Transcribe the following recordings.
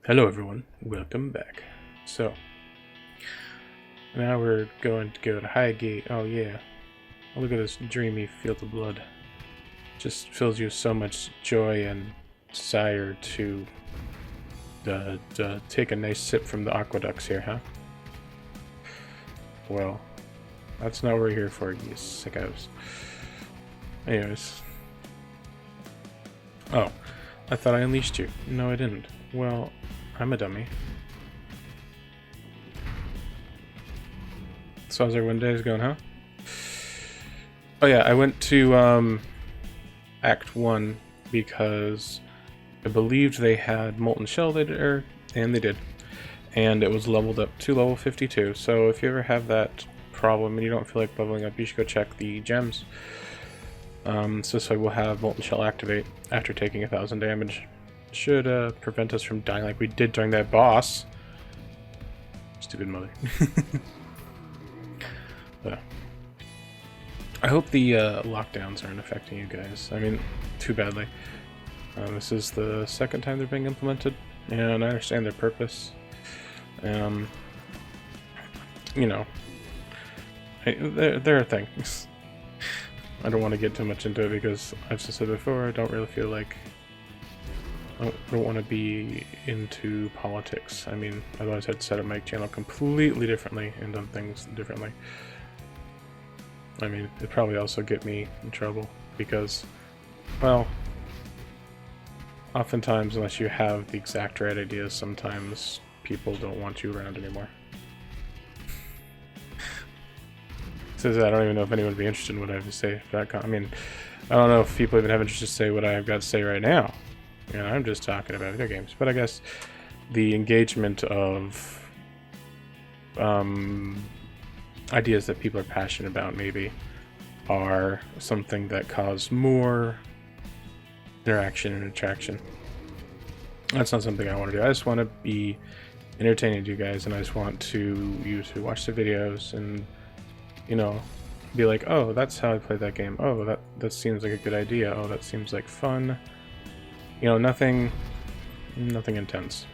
Hello everyone, welcome back. So, now we're going to go to Highgate. Oh yeah, look at this dreamy field of blood. Just fills you with so much joy and desire to take a nice sip from the Aquaducks here, huh? Well, that's not what we're here for, you sickos. Anyways. Oh, I thought I unleashed you. No, I didn't. Well, I'm a dummy. So how's everyone days going, huh? Oh yeah, I went to Act 1 because I believed they had Molten Shell there, and they did. And it was leveled up to level 52, so if you ever have that problem and you don't feel like leveling up, you should go check the gems. So this way we'll have Molten Shell activate after taking 1,000 damage. Should prevent us from dying like we did during that boss. Stupid mother. But I hope the lockdowns aren't affecting you guys. I mean, too badly. This is the second time they're being implemented, and I understand their purpose. You know, there are things. I don't want to get too much into it because I've said before, I don't really feel like I don't want to be into politics. I mean, otherwise I'd set up my channel completely differently and done things differently. I mean, it'd probably also get me in trouble because, well, oftentimes unless you have the exact right ideas, sometimes people don't want you around anymore. Says I don't even know if anyone would be interested in what I have to say. I mean, I don't know if people even have interest to say what I've got to say right now. You know, I'm just talking about video games, but I guess the engagement of ideas that people are passionate about maybe are something that cause more interaction and attraction. That's not something I want to do. I just want to be entertaining to you guys, and I just want you to watch the videos and, you know, be like, oh, that's how I played that game. Oh, that seems like a good idea. Oh, that seems like fun. You know, nothing intense.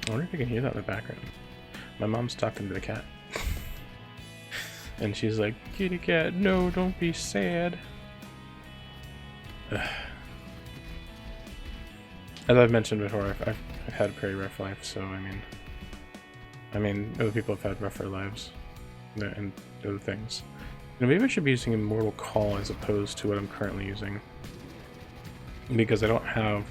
I wonder if you can hear that in the background. My mom's talking to the cat. And she's like, kitty cat, no, don't be sad. As I've mentioned before, I've had a pretty rough life, so I mean, other people have had rougher lives and other things. You know, maybe I should be using Immortal Call as opposed to what I'm currently using, because I don't have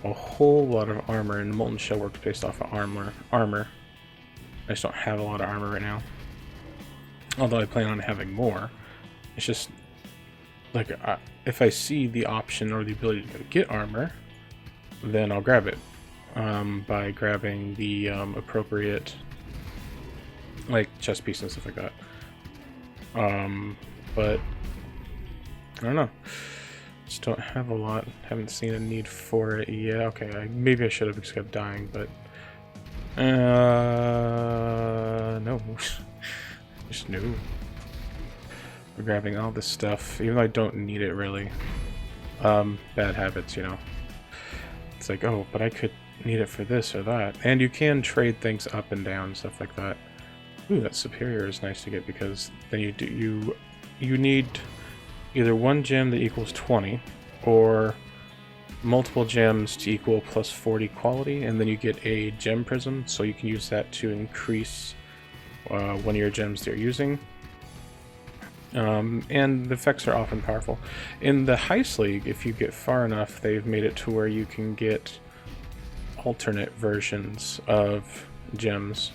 a whole lot of armor, and Molten Shell works based off of armor. I just don't have a lot of armor right now. Although I plan on having more. It's just like if I see the option or the ability to get armor, then I'll grab it by grabbing the appropriate like chest piece and stuff like that. But I don't know. Just don't have a lot. Haven't seen a need for it yet. Okay, maybe I should have just kept dying, but no. Just no. We're grabbing all this stuff, even though I don't need it really. Bad habits, you know. It's like, oh, but I could need it for this or that. And you can trade things up and down, stuff like that. Ooh, that superior is nice to get because then you need either one gem that equals 20 or multiple gems to equal plus 40 quality, and then you get a gem prism, so you can use that to increase one of your gems that you're using. And the effects are often powerful. In the Heist League, if you get far enough, they've made it to where you can get alternate versions of gems.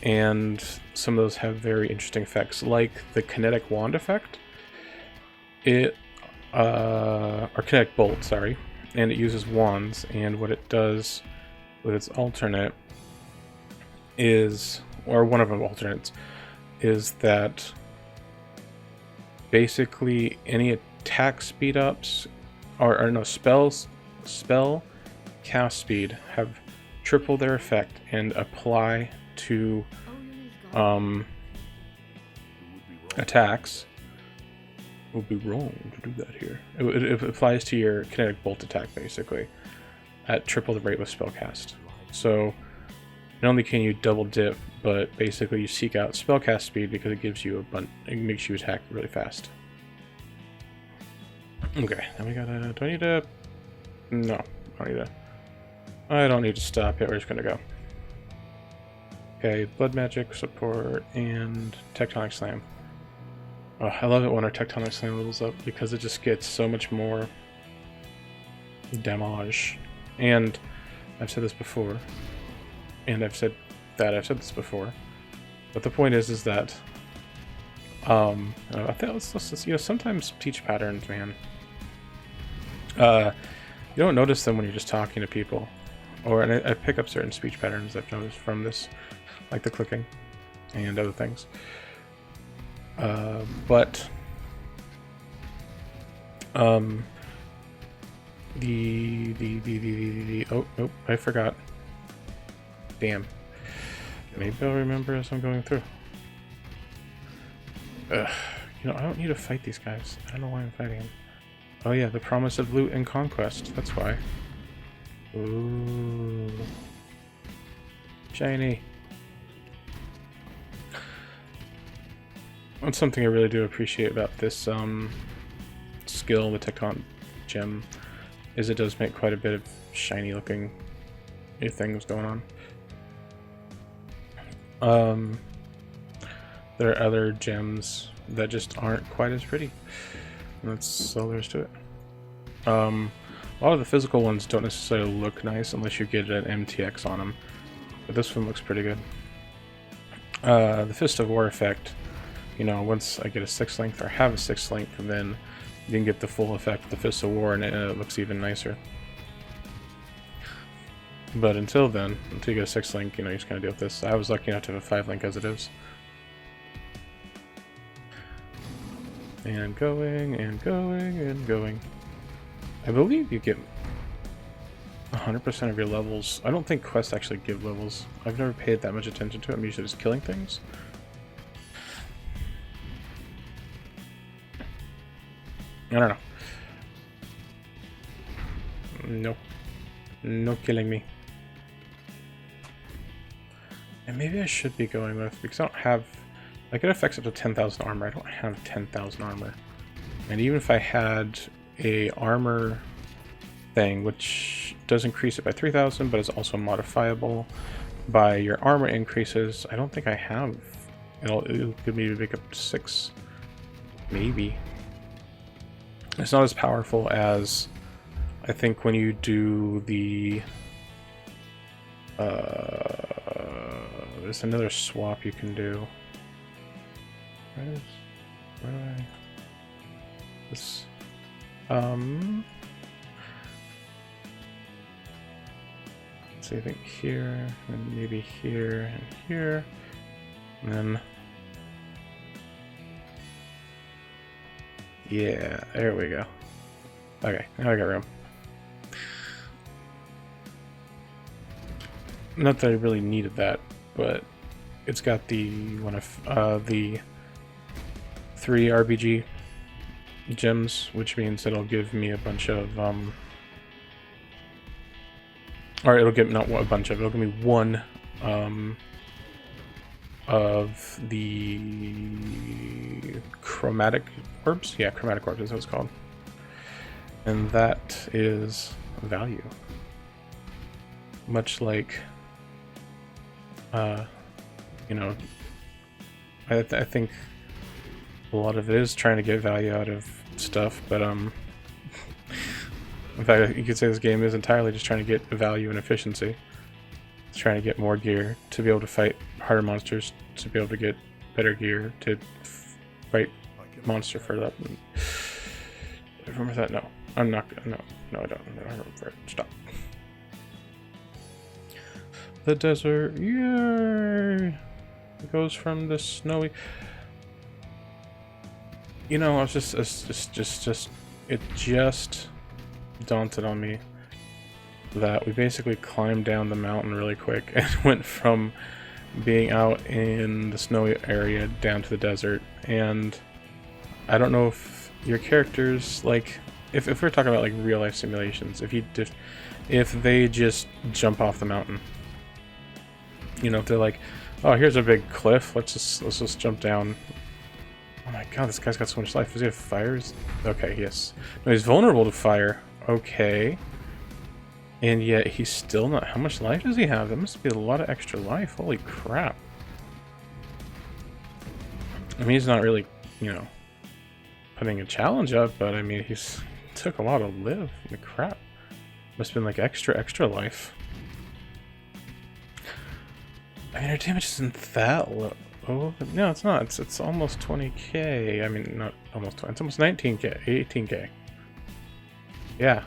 And some of those have very interesting effects, like the kinetic wand effect. Or kinetic bolt, sorry. And it uses wands, and what it does with its alternate is, or one of the alternates, is that basically any attack speed ups, or no, spell cast speed have triple their effect and apply to attacks would be wrong to do that here. It applies to your kinetic bolt attack, basically, at triple the rate with spellcast. So, not only can you double dip, but basically you seek out spellcast speed because it gives you it makes you attack really fast. Okay, then we gotta, do I need to, no, I don't need to stop it, we're just gonna go. Okay, blood magic, support, and tectonic slam. Oh, I love it when our tectonic slam levels up because it just gets so much more damage. And I've said this before, and I've said this before, but the point is that I think let's sometimes teach patterns, man. You don't notice them when you're just talking to people, and I pick up certain speech patterns I've noticed from this, like the clicking and other things. But oh nope, I forgot. Damn. Maybe I'll remember as I'm going through. Ugh. You know, I don't need to fight these guys. I don't know why I'm fighting them. Oh yeah, the promise of loot and conquest. That's why. Ooh. Shiny. That's something I really do appreciate about this skill, the Tecton gem, is it does make quite a bit of shiny looking things going on. There are other gems that just aren't quite as pretty. And that's all there is to it. A lot of the physical ones don't necessarily look nice unless you get an MTX on them, but this one looks pretty good. The Fist of War effect, you know, once I get a 6th length or have a 6th length, and then you can get the full effect of the Fist of War, and it looks even nicer. But until then, until you get a 6th link, you know, you just kind of deal with this. I was lucky enough to have a 5 link as it is. And going, and going, and going. I believe you get 100% of your levels. I don't think quests actually give levels. I've never paid that much attention to it. I'm usually just killing things. I don't know. No. No killing me. And maybe I should be going with, because I don't have, I get effects up to 10,000 armor. I don't have 10,000 armor. And even if I had a armor thing, which does increase it by 3,000, but is also modifiable by your armor increases, I don't think I have. It'll give me to make up to 6. Maybe. It's not as powerful as, I think, when you do the there's another swap you can do. Where do I? This. So I think here, and maybe here, and here, and then. Yeah, there we go. Okay, now I got room. Not that I really needed that, but it's got the one of the 3 RBG gems, which means it'll give me a bunch of or it'll give not a bunch of, it'll give me 1 of the chromatic orbs. Yeah, chromatic orbs is what it's called. And that is value. Much like, you know, I think a lot of it is trying to get value out of stuff, but in fact, you could say this game is entirely just trying to get value and efficiency. It's trying to get more gear to be able to fight harder monsters, to be able to get better gear to fight monster further up. Remember that? No, I'm not. No, I don't remember it. Stop. The desert, yay! It goes from the snowy. You know, I was it just dawnted on me that we basically climbed down the mountain really quick and went from being out in the snowy area down to the desert. And I don't know if your characters, like, if we're talking about like real life simulations, if they just jump off the mountain, you know, if they're like, oh, here's a big cliff, let's just jump down. Oh my god, this guy's got so much life. Does he have fires? Okay, yes. No, he's vulnerable to fire. Okay. And yet he's still not... How much life does he have? That must be a lot of extra life. Holy crap. I mean, he's not really, you know, putting a challenge up, but I mean, he's took a while to live. Holy crap. Must have been like extra life. I mean, our damage isn't that low. Oh, no, it's not. It's almost 20k. I mean, not almost 20. It's almost 19k, 18k. Yeah.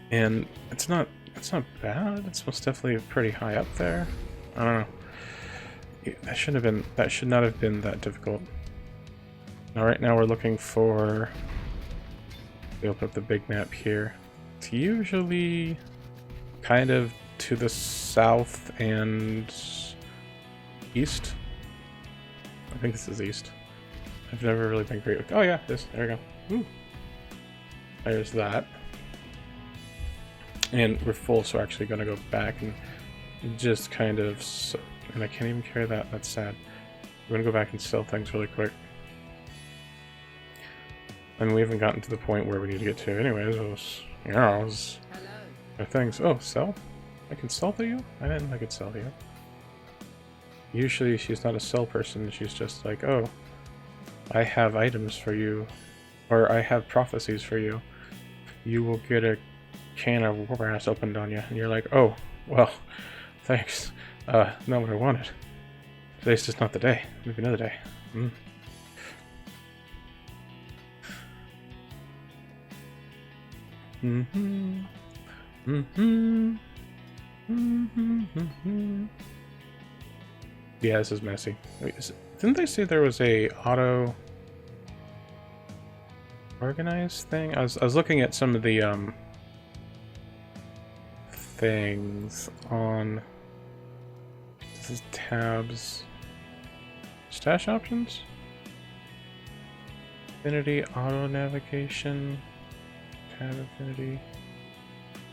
And it's not bad. It's most definitely pretty high up there. I don't know. That should not have been that difficult. Now, right now we're looking for... We open up the big map here. It's usually kind of to the south and east. I think this is east. I've never really been great with... Oh yeah, this. There we go. Ooh. There's that. And we're full, so we're actually going to go back and just kind of... And I can't even carry that. That's sad. We're going to go back and sell things really quick. And we haven't gotten to the point where we need to get to anyways. Things. Oh, sell? I can sell to you? I didn't know I could sell to you. Usually she's not a sell person. She's just like, oh, I have items for you. Or I have prophecies for you. You will get a can of warbrass opened on you. And you're like, oh, well, thanks. Not what I wanted. Today's just not the day. Maybe another day. Yeah, this is messy. Wait, didn't they say there was a auto organized thing? I was looking at some of the things on... This is tabs. Stash options? Affinity, auto navigation, tab affinity,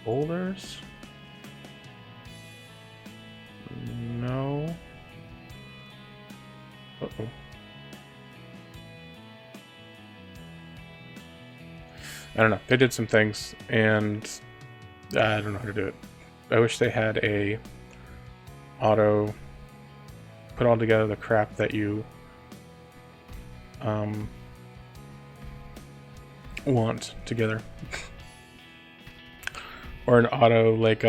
folders? No. Uh-oh. I don't know. They did some things, and I don't know how to do it. I wish they had a auto put all together the crap that you want together. Or an auto, like,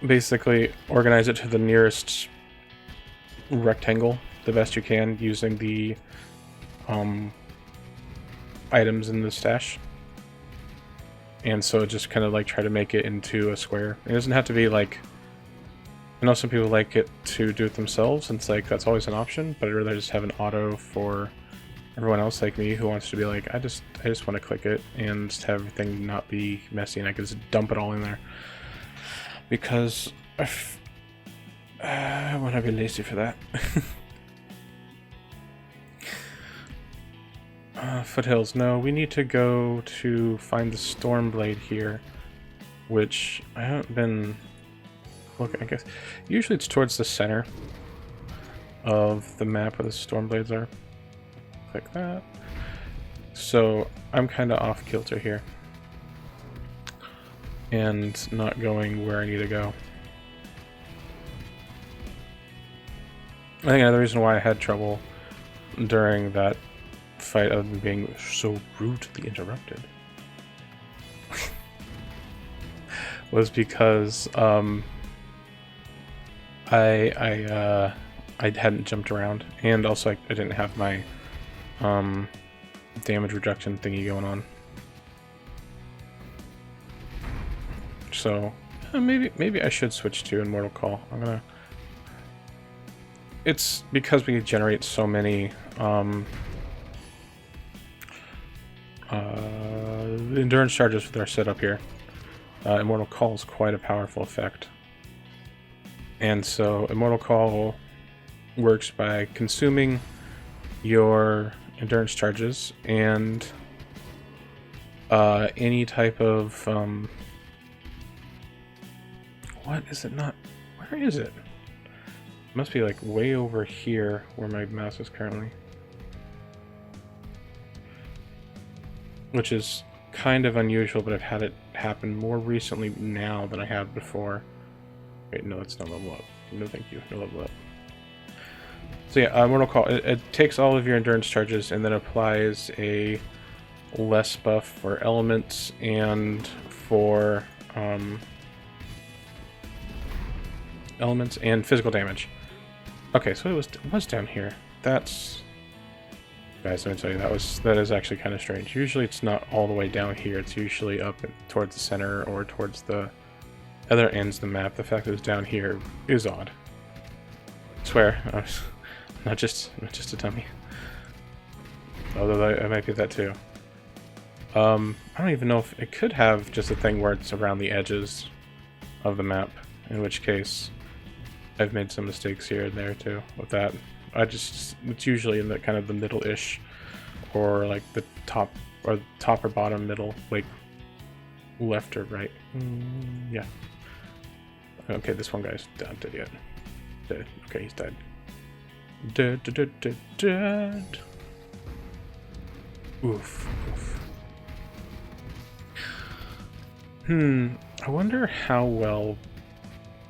basically organize it to the nearest rectangle the best you can using the items in the stash. And so just kind of like try to make it into a square. It doesn't have to be like... I know some people like it to do it themselves, and it's like that's always an option, but I'd rather just have an auto for everyone else like me who wants to be like, I just want to click it and just have everything not be messy, and I can just dump it all in there. Because I want to be lazy for that. Foothills, no, we need to go to find the Stormblade here, which I haven't been looking, I guess. Usually it's towards the center of the map where the Stormblades are. Click that. So I'm kind of off kilter here and not going where I need to go. I think another reason why I had trouble during that fight, other than being so rudely interrupted, was because I hadn't jumped around, and also I didn't have my damage reduction thingy going on. So maybe I should switch to Immortal Call. It's because we generate so many endurance charges with our setup here. Immortal Call is quite a powerful effect. And so Immortal Call works by consuming your endurance charges and any type of what is it not? Where is it? It must be like way over here where my mouse is currently. Which is kind of unusual, but I've had it happen more recently now than I have before. Wait, no, that's not level up. No, thank you. No level up. So yeah, Mortal Call. It takes all of your endurance charges and then applies a less buff for elements and for elements and physical damage. Okay, so it was down here. That's, guys, let me tell you, that is actually kind of strange. Usually it's not all the way down here. It's usually up towards the center or towards the other ends of the map. The fact that it's down here is odd. I swear, I'm not just a dummy. Although I might be that too. I don't even know if it could have just a thing where it's around the edges of the map, in which case I've made some mistakes here and there too with that. It's usually in the kind of the middle-ish, or like the top or bottom middle, like left or right. Yeah. Okay, this one guy's not dead yet. Dead. Okay, he's dead. Dead. Oof. I wonder how well.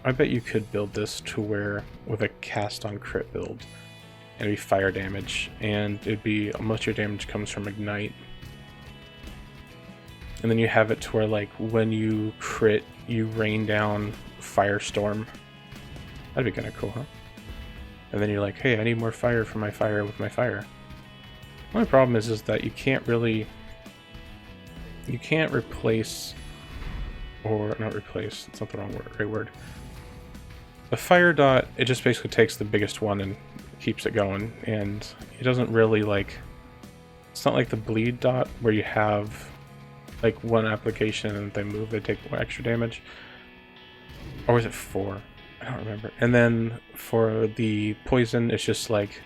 I bet you could build this to where, with a cast on crit build, it'd be fire damage, and it'd be, most of your damage comes from ignite. And then you have it to where, like, when you crit, you rain down firestorm. That'd be kind of cool, huh? And then you're like, hey, I need more fire for my fire with my fire. The only problem is that you can't replace, or not replace, it's not the right word. The fire dot, it just basically takes the biggest one and keeps it going, and it doesn't really, like, it's not like the bleed dot where you have like one application and they move, they take extra damage. Or was it 4? I don't remember. And then for the poison, it's just like,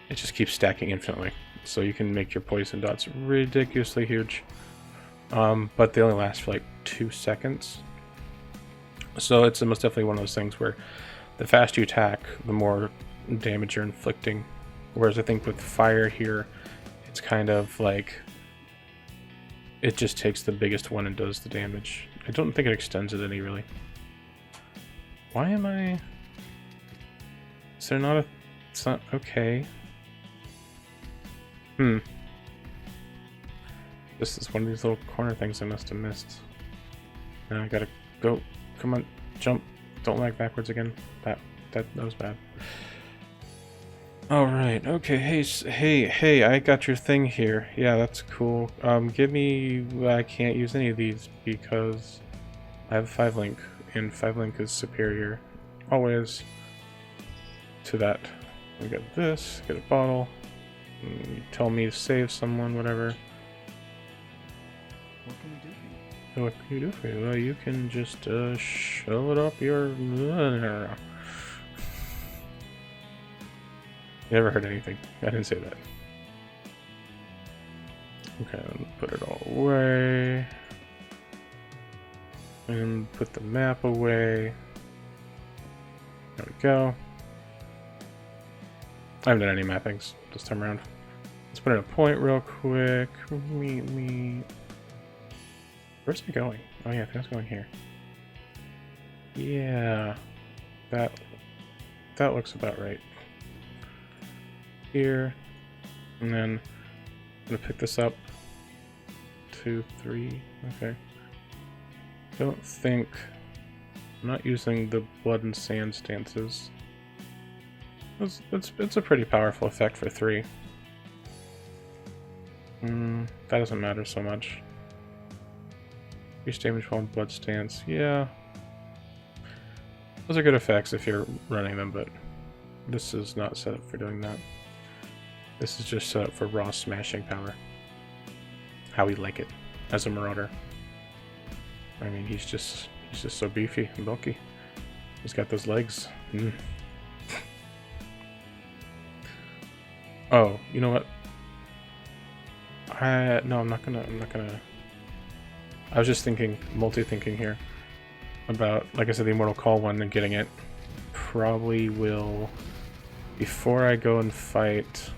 it just keeps stacking infinitely. So you can make your poison dots ridiculously huge. But they only last for like 2 seconds. So it's most definitely one of those things where the faster you attack, the more damage you're inflicting. Whereas I think with fire here, it's kind of like, it just takes the biggest one and does the damage. I don't think it extends it any, really. Why am I... Is there not a... It's not... Okay. This is one of these little corner things I must have missed. Now I gotta go. Come on, jump. Don't lag backwards again. That was bad. Alright, okay, hey, I got your thing here. Yeah, that's cool. Give me... I can't use any of these because I have 5-link, and 5-link is superior always to that. We got this, get a bottle. You tell me to save someone, whatever. What can we do for you? What can you do for you? Well, you can just shove it up your... Never heard anything. I didn't say that. Okay, then put it all away. And put the map away. There we go. I haven't done any mappings this time around. Let's put in a point real quick. Where's it going? Oh yeah, I think it's going here. Yeah. That looks about right. Here. And then I'm gonna pick this up. 2, 3. Okay. Don't think... I'm not using the blood and sand stances. It's a pretty powerful effect for 3. That doesn't matter so much. Increase damage while in blood stance. Yeah. Those are good effects if you're running them, but this is not set up for doing that. This is just set up for raw smashing power. How we like it as a marauder. I mean, he's just so beefy and bulky. He's got those legs. Oh, you know what? No, I'm not gonna. I was just thinking, multi-thinking here about, like I said, the Immortal Call one and getting it. Probably will, before I go and fight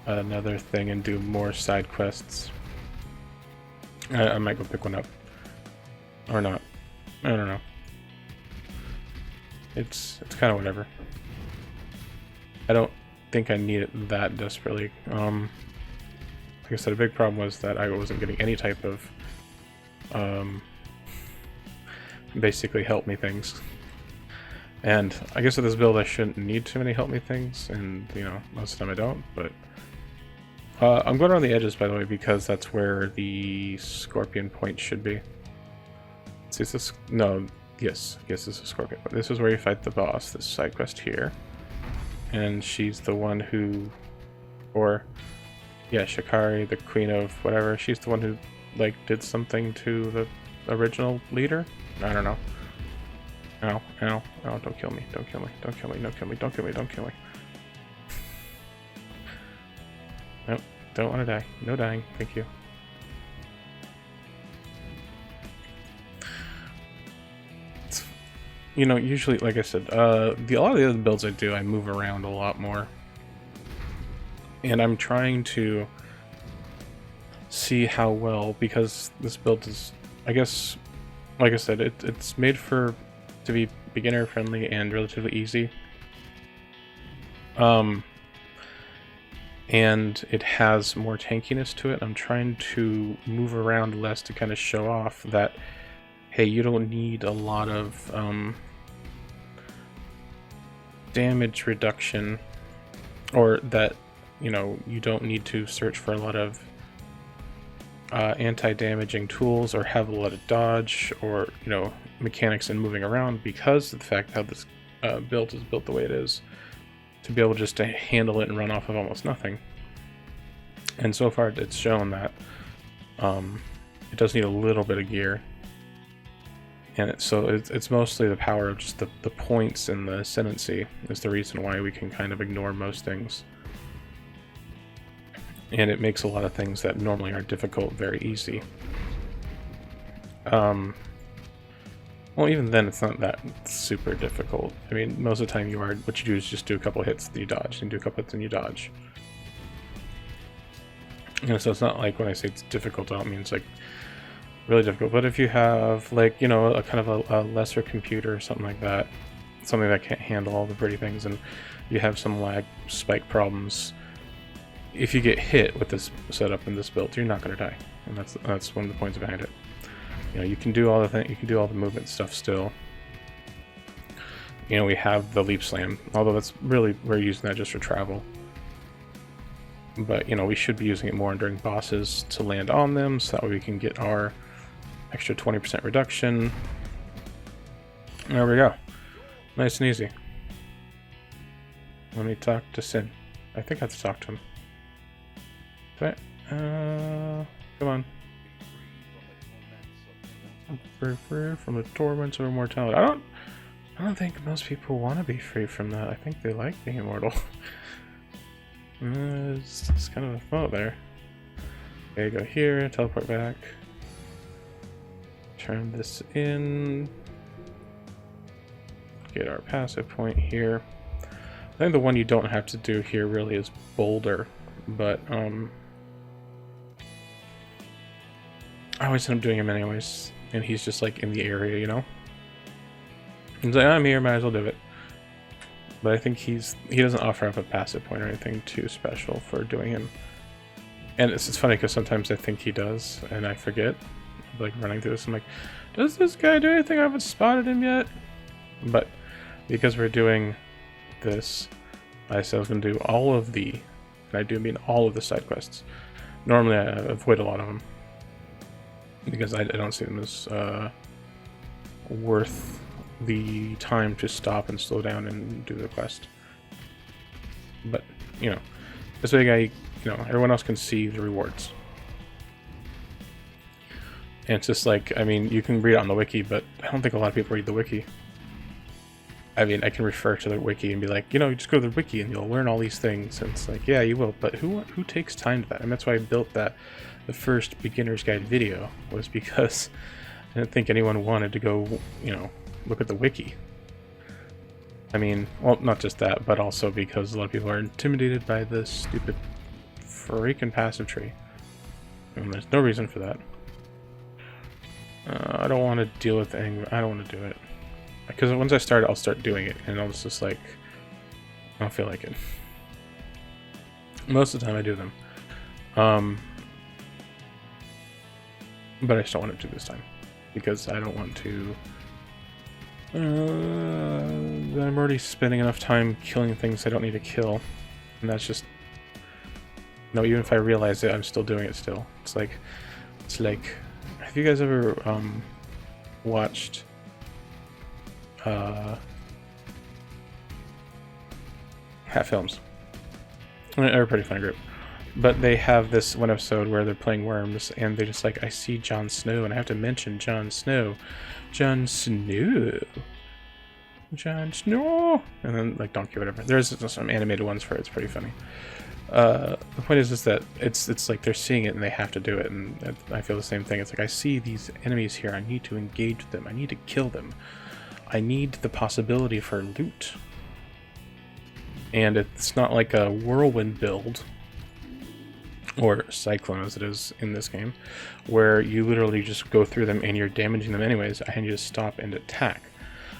another thing and do more side quests. I might go pick one up. Or not. I don't know. It's kind of whatever. I don't think I need it that desperately. Like I said, a big problem was that I wasn't getting any type of basically help me things. And I guess with this build I shouldn't need too many help me things, and you know, most of the time I don't, but I'm going around the edges, by the way, because that's where the scorpion point should be. Is this? No, yes, this is a scorpion. But this is where you fight the boss, this side quest here. And she's the one who, or, yeah, Shikari, the queen of whatever, she's the one who, like, did something to the original leader? I don't know. Ow, ow, ow, don't kill me, don't kill me, don't kill me, don't kill me, don't kill me, don't kill me. Nope, don't want to die. No dying, thank you. You know, usually, like I said, a lot of the other builds I do, I move around a lot more. And I'm trying to see how well, because this build is, I guess, like I said, it's made to be beginner friendly and relatively easy. And it has more tankiness to it. I'm trying to move around less to kind of show off that, hey, you don't need a lot of damage reduction, or that, you know, you don't need to search for a lot of anti-damaging tools or have a lot of dodge or, you know, mechanics in moving around, because of the fact how this build is built the way it is, to be able just to handle it and run off of almost nothing. And so far it's shown that it does need a little bit of gear. And it's mostly the power of just the points in the ascendancy is the reason why we can kind of ignore most things. And it makes a lot of things that normally are difficult very easy. Well, even then, it's not that super difficult. I mean, most of the time what you do is just do a couple hits, then you dodge, and do a couple hits, and you dodge. You know, so it's not like when I say it's difficult, I don't mean it's like really difficult. But if you have, like, you know, a kind of a lesser computer or something like that, something that can't handle all the pretty things, and you have some lag spike problems, if you get hit with this setup and this build, you're not going to die. And that's one of the points behind it. You know, you can do all the movement stuff still. You know, we have the leap slam, although we're using that just for travel. But, you know, we should be using it more during bosses to land on them, so that way we can get our extra 20% reduction. There we go. Nice and easy. Let me talk to Sin. I think I have to talk to him. Okay. Come on. Free from the torments of immortality. I don't think most people want to be free from that. I think they like being immortal. It's kind of a thought there. Okay, go here, teleport back. Turn this in. Get our passive point here. I think the one you don't have to do here really is Boulder, but I always end up doing him anyways, and he's just like in the area, you know? He's like, I'm here, might as well do it. But I think he doesn't offer up a passive point or anything too special for doing him. And it's funny because sometimes I think he does, and I forget. Like running through this, I'm like, does this guy do anything? I haven't spotted him yet. But because we're doing this, I said I was going to do all of the, and I do mean all of the side quests. Normally I avoid a lot of them, because I don't see them as worth the time to stop and slow down and do the quest. But, you know, this way everyone else can see the rewards. And it's just like, I mean, you can read it on the wiki, but I don't think a lot of people read the wiki. I mean, I can refer to the wiki and be like, you know, you just go to the wiki and you'll learn all these things. And it's like, yeah, you will, but who takes time to that? And that's why I built the first beginner's guide video, was because I didn't think anyone wanted to go, you know, look at the wiki. I mean, well, not just that, but also because a lot of people are intimidated by this stupid freaking passive tree. And there's no reason for that. I don't want to deal with anger. I don't want to do it. Because once I start it, I'll start doing it, and I'll just like, I don't feel like it. Most of the time I do them. But I just don't want to do this time. Because I don't want to... I'm already spending enough time killing things I don't need to kill. And that's just... No, even if I realize it, I'm still doing it still. It's like... Have you guys ever watched Hat Films? They're a pretty funny group, but they have this one episode where they're playing Worms, and they're just like, I see Jon Snow, and I have to mention Jon Snow, Jon Snow, Jon Snow, and then like donkey whatever. There's some animated ones for it. It's pretty funny. The point is that it's like they're seeing it and they have to do it, and I feel the same thing. It's like, I see these enemies here, I need to engage them, I need to kill them, I need the possibility for loot. And it's not like a whirlwind build, or cyclone as it is in this game, where you literally just go through them and you're damaging them anyways, and you just stop and attack.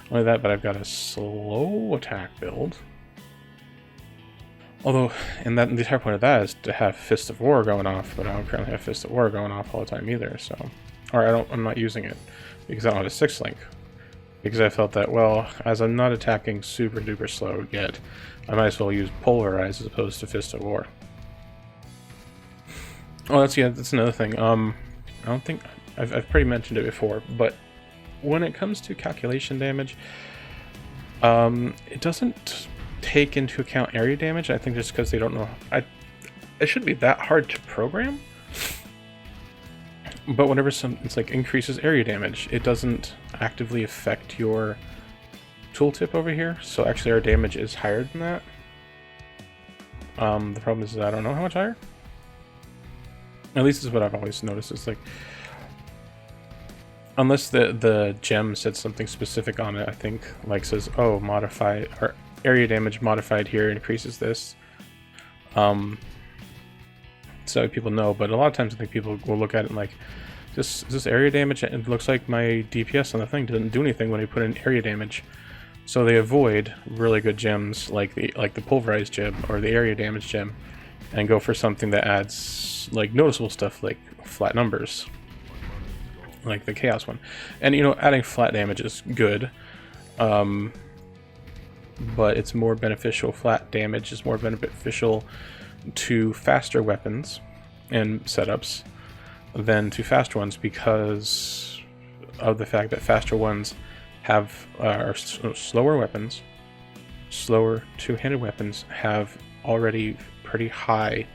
Not only that, but I've got a slow attack build. Although, and that the entire point of that is to have Fist of War going off, but I don't currently have Fist of War going off all the time either, so... Or I'm not using it, because I don't have a 6-link. Because I felt that, well, as I'm not attacking super duper slow yet, I might as well use Pulverize as opposed to Fist of War. Oh, that's another thing. I don't think... I've pretty mentioned it before, but when it comes to calculation damage, it doesn't take into account area damage. I think just because they don't know, it shouldn't be that hard to program, but whenever it's like increases area damage, it doesn't actively affect your tooltip over here, so actually our damage is higher than that. The problem is that I don't know how much higher. At least is what I've always noticed. It's like, unless the gem said something specific on it, I think, like says, oh, modify, or area damage modified here increases this. So people know, but a lot of times I think people will look at it and like, is this area damage? It looks like my DPS on the thing didn't do anything when I put in area damage. So they avoid really good gems like the pulverized gem or the area damage gem, and go for something that adds like noticeable stuff like flat numbers, like the chaos one. And you know, adding flat damage is good, but it's more beneficial. Flat damage is more beneficial to faster weapons and setups than to faster ones, because of the fact that faster ones have are slower weapons. Slower two-handed weapons have already pretty high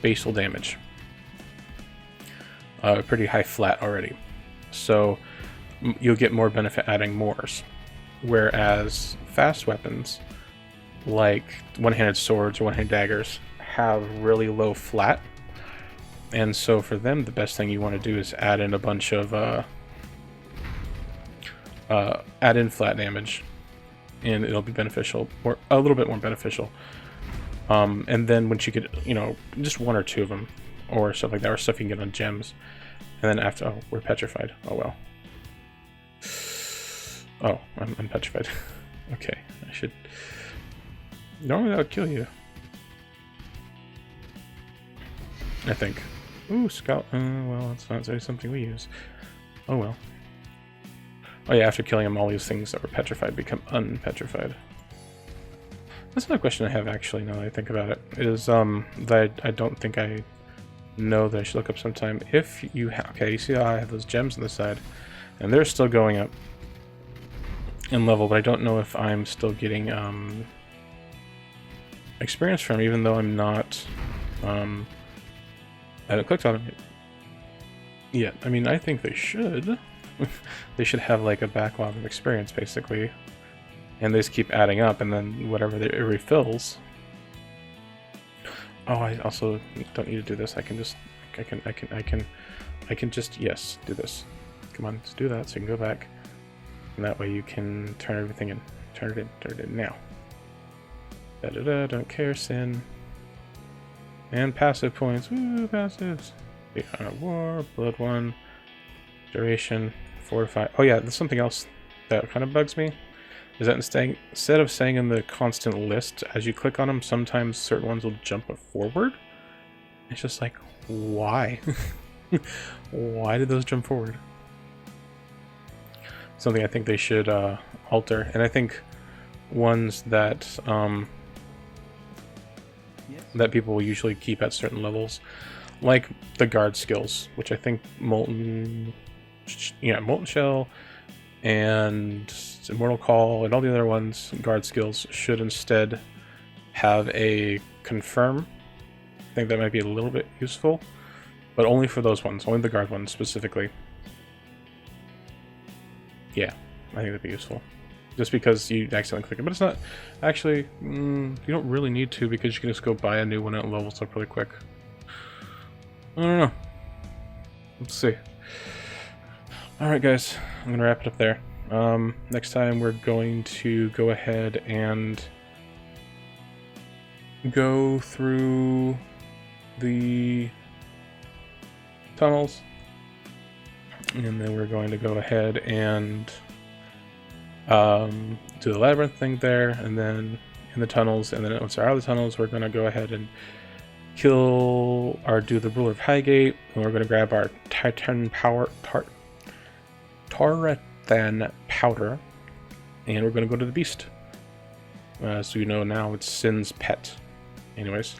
basal damage, pretty high flat already, so you'll get more benefit adding mores, whereas fast weapons like one-handed swords or one-handed daggers have really low flat, and so for them the best thing you want to do is add in a bunch of add in flat damage, and it'll be beneficial, or a little bit more beneficial. And then once you get, you know, just one or two of them or stuff like that, or stuff you can get on gems, and then after, oh, we're petrified. Oh well. Oh, I'm petrified. Okay, I should. Normally that would kill you, I think. Ooh, scout. Well, it's not really something we use. Oh well. Oh yeah, after killing them, all these things that were petrified become unpetrified. That's another question I have, actually, now that I think about it, is that I don't think I know that I should look up sometime. If you have, okay, you see how I have those gems on the side, and they're still going up in level, but I don't know if I'm still getting experience from, even though I'm not, I haven't clicked on them yet. I mean, I think they should. They should have like a backlog of experience, basically, and they just keep adding up, and then whatever it refills. Oh, I also don't need to do this. I can just, I can just, yes, do this. Come on, let's do that so you can go back. And that way you can turn everything in. Turn it in now. Da-da-da, don't care, sin. And passive points. Woo, passives. War, blood 1, duration, 4 to 5. Oh yeah, there's something else that kind of bugs me. Is that instead of saying in the constant list, as you click on them, sometimes certain ones will jump forward. It's just like, why? Why did those jump forward? Something I think they should alter. And I think ones that that people will usually keep at certain levels, like the guard skills, which I think Molten Shell and Immortal Call and all the other ones, guard skills, should instead have a confirm. I think that might be a little bit useful, but only for those ones, only the guard ones specifically. Yeah, I think that'd be useful. Just because you accidentally click it, but it's not actually, you don't really need to, because you can just go buy a new one and it levels up really quick. I don't know. Let's see. Alright guys, I'm gonna wrap it up there. Next time we're going to go ahead and go through the tunnels, and then we're going to go ahead and do the labyrinth thing there, and then in the tunnels, and then once we're out of the tunnels, we're going to go ahead and kill or do the Ruler of Highgate, and we're going to grab our Titan Power Tarathan Powder, and we're going to go to the Beast. So you know now it's Sin's pet. Anyways,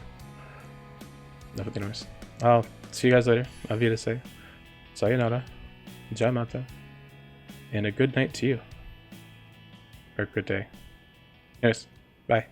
enough of the noise. I'll see you guys later. Auf Wiedersehen. Sayonara. Jamata. And a good night to you. Or good day. Anyways, bye.